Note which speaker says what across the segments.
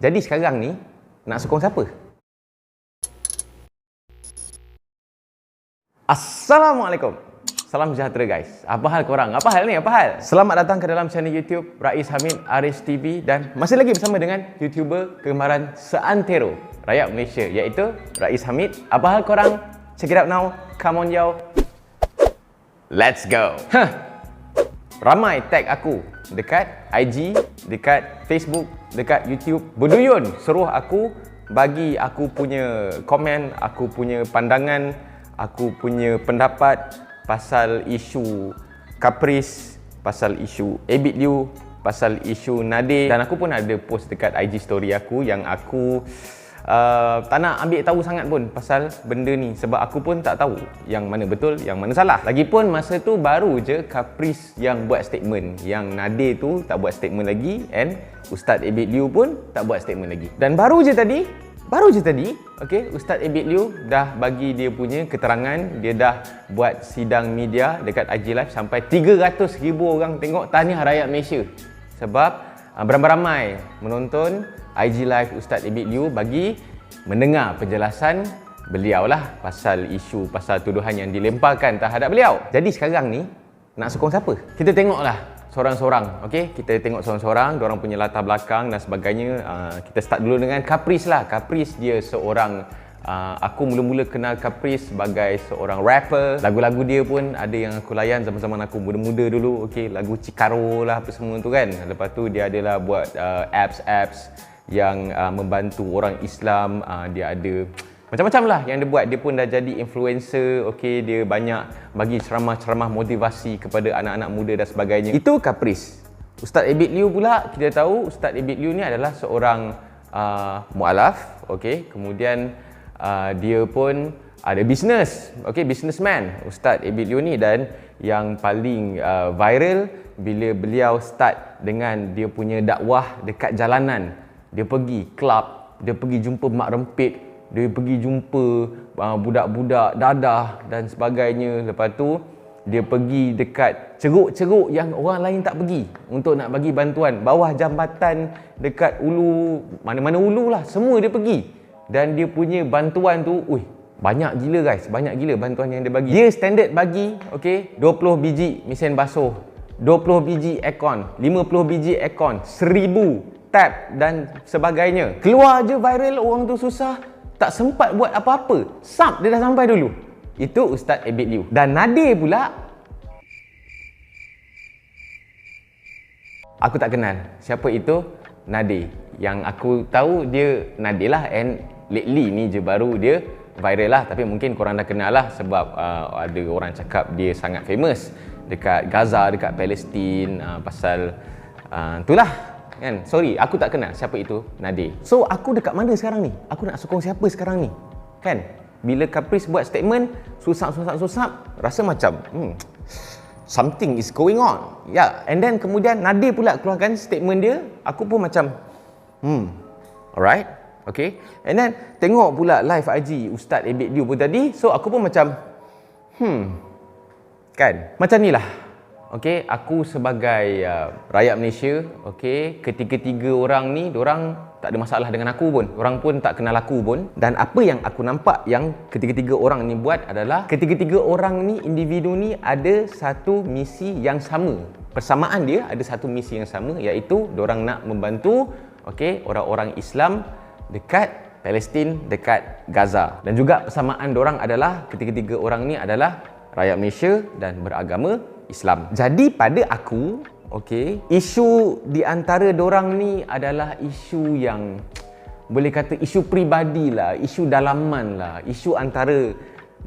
Speaker 1: Jadi sekarang ni, nak sokong siapa? Assalamualaikum. Salam sejahtera guys. Apa hal korang? Apa hal ni? Apa hal? Selamat datang ke dalam channel YouTube Rais Hamid Aris TV dan masih lagi bersama dengan YouTuber kegemaran seantero rakyat Malaysia iaitu Rais Hamid. Apa hal korang? Check it out now. Come on yo. Let's go. Ramai tag aku dekat IG, dekat Facebook, dekat YouTube. Berduyun suruh aku bagi aku punya komen, aku punya pandangan, aku punya pendapat pasal isu Caprice, pasal isu Abid Liu, pasal isu Nadir. Dan aku pun ada post dekat IG story aku yang aku tak nak ambil tahu sangat pun pasal benda ni, sebab aku pun tak tahu yang mana betul, yang mana salah. Lagipun masa tu baru je Caprice yang buat statement, yang Nadir tu tak buat statement lagi, and Ustaz Abid Liu pun tak buat statement lagi. Dan baru je tadi, okay, Ustaz Abid Liu dah bagi dia punya keterangan. Dia dah buat sidang media dekat IG Live sampai 300,000 orang tengok. Tahniah rakyat Malaysia sebab beramai-ramai menonton IG Live Ustaz Abid Liu bagi mendengar penjelasan beliau lah pasal isu, pasal tuduhan yang dilemparkan terhadap beliau. Jadi sekarang ni nak sokong siapa? Kita tengoklah seorang-seorang, okey? Kita tengok seorang-seorang, diorang punya latar belakang dan sebagainya. Kita start dulu dengan Caprice lah. Caprice dia seorang, aku mula-mula kenal Caprice sebagai seorang rapper. Lagu-lagu dia pun ada yang aku layan zaman-zaman aku muda-muda dulu, okey? Lagu Cikaro lah apa semua tu kan. Lepas tu dia adalah buat apps yang membantu orang Islam. Dia ada macam-macam lah yang dia buat. Dia pun dah jadi influencer, okey, dia banyak bagi ceramah-ceramah motivasi kepada anak-anak muda dan sebagainya. Itu Caprice. Ustaz Abid Liu pula, kita tahu Ustaz Abid Liu ni adalah seorang mualaf, okey. Kemudian dia pun ada bisnes, okey, businessman Ustaz Abid Liu ni. Dan yang paling viral bila beliau start dengan dia punya dakwah dekat jalanan. Dia pergi club, dia pergi jumpa mak rempit, dia pergi jumpa budak-budak dadah dan sebagainya. Lepas tu dia pergi dekat ceruk-ceruk yang orang lain tak pergi untuk nak bagi bantuan. Bawah jambatan, dekat ulu, mana-mana ulu lah, semua dia pergi. Dan dia punya bantuan tu, banyak gila guys, banyak gila bantuan yang dia bagi. Dia standard bagi, okay, 20 biji mesin basuh, 20 biji aircon, 50 biji aircon, 1000 tab dan sebagainya. Keluar je viral, orang tu susah, tak sempat buat apa-apa. Sub dia dah sampai dulu. Itu Ustaz Abid Liu. Dan Nadir pula, aku tak kenal siapa itu Nadir. Yang aku tahu dia Nadir lah, and lately ni je baru dia viral lah. Tapi mungkin korang dah kenal lah sebab ada orang cakap dia sangat famous dekat Gaza, dekat Palestin, pasal itulah kan. Sorry, aku tak kenal siapa itu Nadir. So aku dekat mana sekarang ni? Aku nak sokong siapa sekarang ni? Kan? Bila Caprice buat statement, susap, rasa macam something is going on. Yeah. And then kemudian Nadir pula keluarkan statement dia. Aku pun macam alright, okay. And then tengok pula live IG Ustaz Abid Liu pun tadi. So aku pun macam kan? Macam ni lah. Okey, aku sebagai rakyat Malaysia, okey, ketiga-tiga orang ni, diorang tak ada masalah dengan aku pun. Diorang pun tak kenal aku pun. Dan apa yang aku nampak yang ketiga-tiga orang ni buat adalah ketiga-tiga orang ni, individu ni ada satu misi yang sama. Persamaan dia ada satu misi yang sama, iaitu diorang nak membantu, okey, orang-orang Islam dekat Palestin, dekat Gaza. Dan juga persamaan diorang adalah ketiga-tiga orang ni adalah rakyat Malaysia dan beragama Islam. Jadi pada aku, okey, isu di antara dorang ni adalah isu yang boleh kata isu peribadi lah, isu dalaman lah, isu antara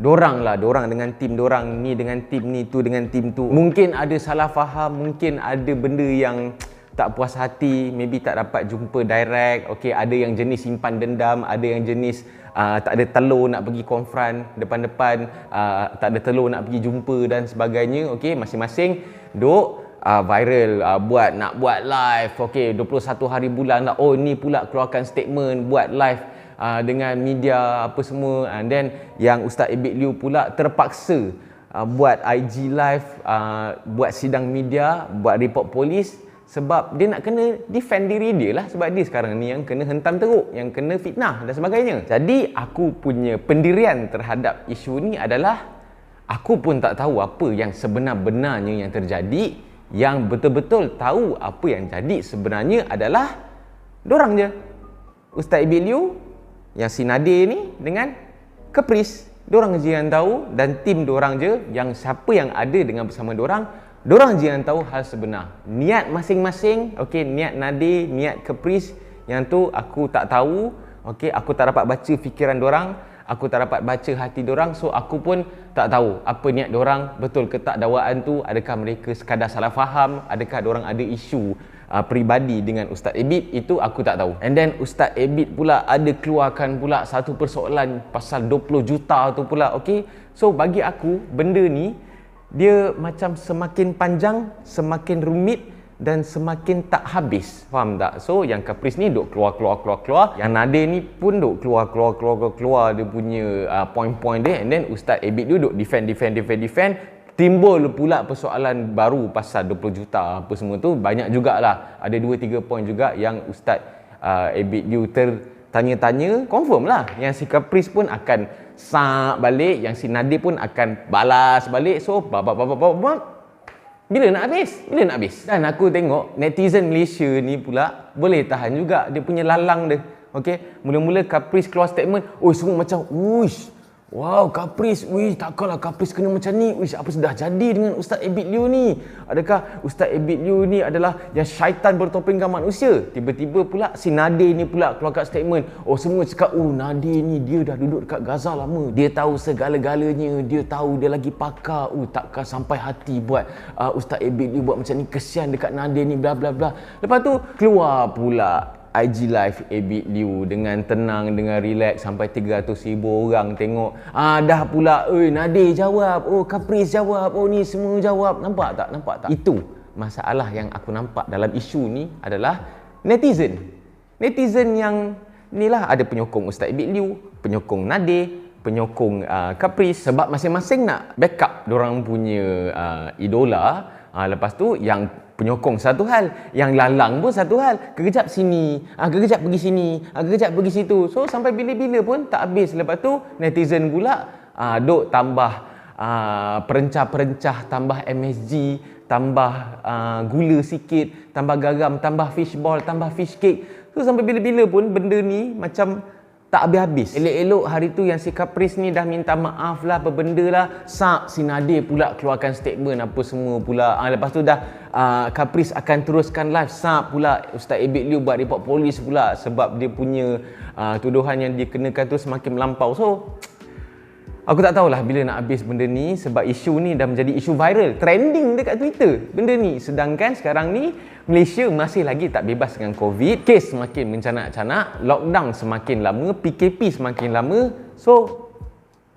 Speaker 1: dorang lah, dorang dengan tim dorang, ni dengan tim ni, tu dengan tim tu. Mungkin ada salah faham, mungkin ada benda yang tak puas hati, maybe tak dapat jumpa direct, okey, ada yang jenis simpan dendam, ada yang jenis tak ada telur nak pergi konfront depan-depan, tak ada telur nak pergi jumpa dan sebagainya. Okey, masing-masing duk viral, nak buat live, okey, 21 hari bulan lah. Oh, ni pula keluarkan statement, buat live dengan media apa semua. And then yang Ustaz Abid Liu pula terpaksa buat IG live, buat sidang media, buat report polis sebab dia nak kena defend diri dia lah, sebab dia sekarang ni yang kena hentam teruk, yang kena fitnah dan sebagainya. Jadi aku punya pendirian terhadap isu ni adalah aku pun tak tahu apa yang sebenar-benarnya yang terjadi. Yang betul-betul tahu apa yang jadi sebenarnya adalah dorang je, Ustaz Ebit Liew, yang si Nadir ni dengan Caprice. Dorang je yang tahu, dan tim dorang je, yang siapa yang ada dengan bersama dorang je yang tahu hal sebenar. Niat masing-masing, okey, niat Nadir, niat Caprice, yang tu aku tak tahu. Okey, aku tak dapat baca fikiran dorang, aku tak dapat baca hati dorang, so aku pun tak tahu apa niat dorang, betul ke tak dakwaan tu, adakah mereka sekadar salah faham, adakah dorang ada isu peribadi dengan Ustaz Ebit, itu aku tak tahu. And then Ustaz Ebit pula ada keluarkan pula satu persoalan pasal 20 juta tu pula. Okey, so bagi aku benda ni dia macam semakin panjang, semakin rumit dan semakin tak habis, faham tak? So yang Caprice ni duk keluar, yang Nadir ni pun duk keluar dia punya point-point dia, and then Ustaz Ebit tu duk defend. Timbul pula persoalan baru pasal 20 juta apa semua tu, banyak jugalah, ada 2-3 point juga yang Ustaz Ebit Liew tertanya-tanya. Confirm lah yang si Caprice pun akan sak balik, yang si Nadir pun akan balas balik. So bila nak habis? Dan aku tengok netizen Malaysia ni pula boleh tahan juga dia punya lalang dia. Okey, mula-mula Caprice keluar statement, semua macam uish, wow, Caprice, takkanlah Caprice kena macam ni. Apa sudah jadi dengan Ustaz Ebit Liew ni? Adakah Ustaz Ebit Liew ni adalah yang syaitan bertopengkan manusia? Tiba-tiba pula si Nadir ni pula keluar kat statement. Semua cakap, Nadir ni dia dah duduk dekat Gaza lama, dia tahu segala-galanya, dia tahu, dia lagi pakar. Takkan sampai hati buat Ustaz Ebit Liew buat macam ni, kesian dekat Nadir ni, bla bla bla. Lepas tu keluar pula IG live Ebit Liew dengan tenang, dengan relax, sampai 300,000 orang tengok. Dah pula, Nadir jawab, Caprice jawab, ni semua jawab. Nampak tak? Itu masalah yang aku nampak dalam isu ni adalah netizen yang ni lah, ada penyokong Ustaz Ebit Liew, penyokong Nadir, penyokong Caprice, sebab masing-masing nak backup dorang punya idola. Lepas tu yang penyokong satu hal, yang lalang pun satu hal, kekejap sini, kekejap pergi sini, kekejap pergi situ. So sampai bila-bila pun tak habis. Lepas tu netizen pula duk tambah perencah-perencah, tambah MSG, tambah gula sikit, tambah garam, tambah fishball, tambah fish cake. So sampai bila-bila pun benda ni macam tak habis-habis. Elok-elok hari tu yang si Caprice ni dah minta maaf lah, apa benda lah, si Nadir pula keluarkan statement apa semua pula. Lepas tu dah Caprice akan teruskan live, pula Ustaz Ebit Liew buat report polis pula, sebab dia punya tuduhan yang dikenakan tu semakin melampau. So aku tak tahulah bila nak habis benda ni, sebab isu ni dah menjadi isu viral, trending dekat Twitter benda ni. Sedangkan sekarang ni Malaysia masih lagi tak bebas dengan COVID, kes semakin mencanak-canak, lockdown semakin lama, PKP semakin lama. So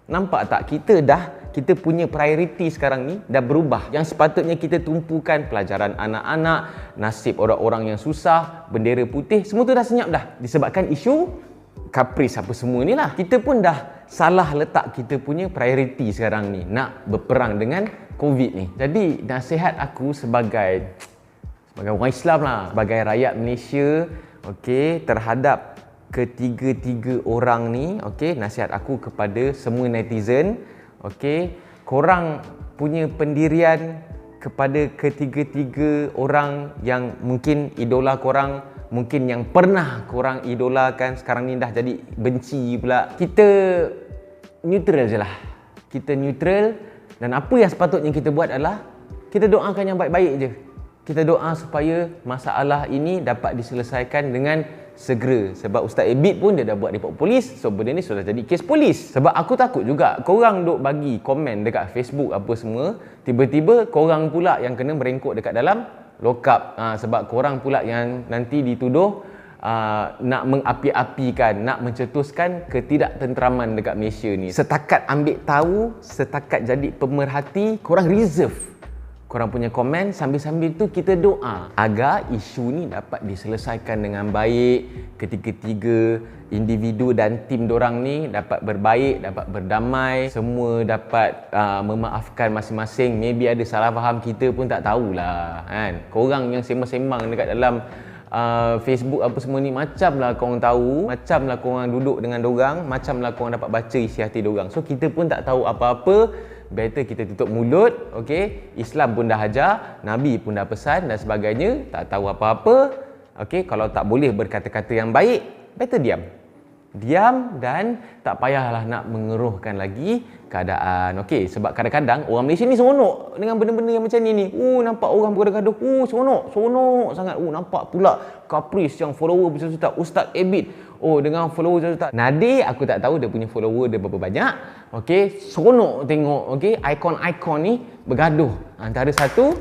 Speaker 1: nampak tak, kita punya priority sekarang ni dah berubah. Yang sepatutnya kita tumpukan pelajaran anak-anak, nasib orang-orang yang susah, bendera putih, semua tu dah senyap dah disebabkan isu Caprice apa semua ni lah. Kita pun dah salah letak kita punya priority sekarang ni, nak berperang dengan COVID ni. Jadi nasihat aku sebagai orang Islam lah, sebagai rakyat Malaysia, terhadap ketiga-tiga orang ni, nasihat aku kepada semua netizen, korang punya pendirian kepada ketiga-tiga orang yang mungkin idola korang, mungkin yang pernah korang idolakan, sekarang ni dah jadi benci pula. Kita neutral je lah. Kita neutral, dan apa yang sepatutnya kita buat adalah kita doakan yang baik-baik je. Kita doa supaya masalah ini dapat diselesaikan dengan segera. Sebab Ustaz Ebit pun dia dah buat report polis, so benda ni sudah jadi kes polis. Sebab aku takut juga korang duk bagi komen dekat Facebook apa semua, tiba-tiba korang pula yang kena merengkok dekat dalam lock-up. Sebab korang pula yang nanti dituduh nak mengapi-apikan, nak mencetuskan ketidaktenteraman dekat Malaysia ni. Setakat ambil tahu, setakat jadi pemerhati, korang reserve korang punya komen, sambil-sambil tu kita doa agar isu ni dapat diselesaikan dengan baik, ketiga-tiga individu dan tim dorang ni dapat berbaik, dapat berdamai, semua dapat memaafkan masing-masing. Maybe ada salah faham, kita pun tak tahulah kan. Korang yang sembang-sembang dekat dalam Facebook apa semua ni, macamlah korang tahu, macamlah korang duduk dengan dorang, macamlah korang dapat baca isi hati dorang. So kita pun tak tahu apa-apa, better kita tutup mulut. Okay, Islam pun dah ajar, Nabi pun dah pesan dan sebagainya. Tak tahu apa-apa, okay, kalau tak boleh berkata-kata yang baik, better diam dan tak payahlah nak mengeruhkan lagi keadaan. Okey, sebab kadang-kadang orang Malaysia ni seronok dengan benda-benda yang macam ni. Nampak orang bergaduh, seronok sangat. Nampak pula Caprice yang follower berjuta-juta, Ustaz Abid, dengan follower berjuta-juta. Nadir aku tak tahu dia punya follower dia berapa banyak. Okey, seronok tengok ikon-ikon ni bergaduh antara satu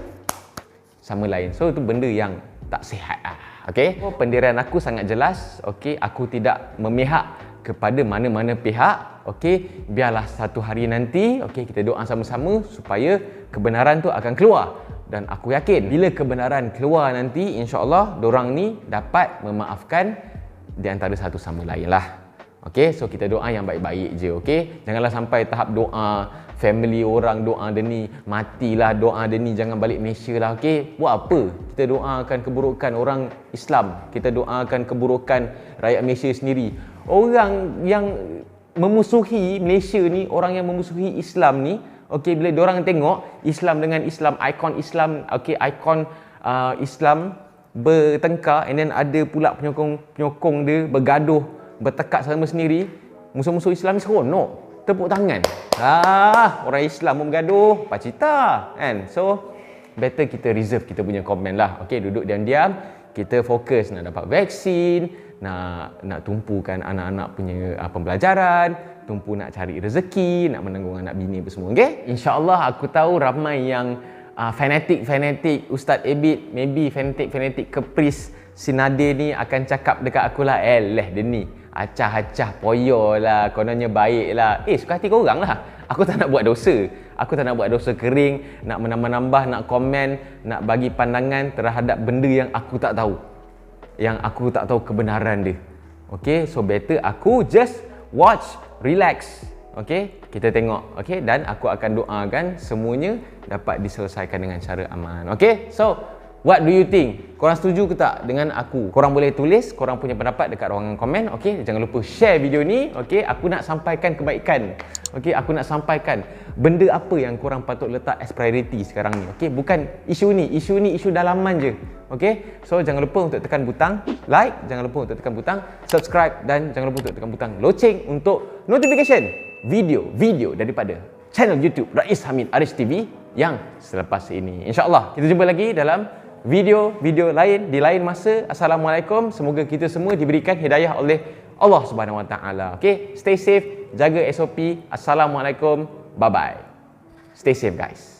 Speaker 1: sama lain. So itu benda yang tak sihat lah. Okey, pendirian aku sangat jelas. Okey, aku tidak memihak kepada mana-mana pihak. Okey, biarlah satu hari nanti, okey, kita doa sama-sama supaya kebenaran tu akan keluar. Dan aku yakin bila kebenaran keluar nanti, insya-Allah dorang ni dapat memaafkan di antara satu sama lain lah. Okey, so kita doa yang baik-baik je. Okey, janganlah sampai tahap doa family orang, doa dia ni matilah, doa dia ni jangan balik Malaysia lah. Okey, buat apa? Kita doakan keburukan orang Islam, kita doakan keburukan rakyat Malaysia sendiri. Orang yang memusuhi Malaysia ni, orang yang memusuhi Islam ni, okey, bila diorang tengok Islam dengan Islam, ikon Islam, okey, ikon Islam bertengkar, and then ada pula penyokong dia bergaduh, bertekak sama sendiri, musuh-musuh Islam ni seronok, tepuk tangan. Orang Islam pun bergaduh, pacita kan. So better kita reserve kita punya komen lah. Okey, duduk diam-diam, kita fokus nak dapat vaksin, nak tumpukan anak-anak punya pembelajaran, tumpu nak cari rezeki, nak menanggung anak bini apa semua. Okey, insya-Allah aku tahu ramai yang fanatik Ustaz Abid, maybe fanatik Caprice si Nadir ni akan cakap dekat aku lah, dia ni acah-acah poyo lah, kononnya baik lah. Suka hati korang lah. Aku tak nak buat dosa. Aku tak nak buat dosa kering, nak menambah-nambah, nak komen, nak bagi pandangan terhadap benda yang aku tak tahu, yang aku tak tahu kebenaran dia. Okay, so better aku just watch, relax. Okay, kita tengok. Okay, dan aku akan doakan semuanya dapat diselesaikan dengan cara aman. Okay, so what do you think? Korang setuju ke tak dengan aku? Korang boleh tulis korang punya pendapat dekat ruangan komen. Okey, jangan lupa share video ni. Okey, aku nak sampaikan kebaikan. Okey, aku nak sampaikan benda apa yang korang patut letak as priority sekarang ni. Okey, bukan isu ni isu dalaman je. Okey, so jangan lupa untuk tekan butang like, jangan lupa untuk tekan butang subscribe, dan jangan lupa untuk tekan butang loceng untuk notification video-video daripada channel YouTube Rais Hamid Aris TV yang selepas ini. InsyaAllah kita jumpa lagi dalam video-video lain di lain masa. Assalamualaikum. Semoga kita semua diberikan hidayah oleh Allah Subhanahu Wa Taala. Okey, stay safe, jaga SOP. Assalamualaikum. Bye bye. Stay safe guys.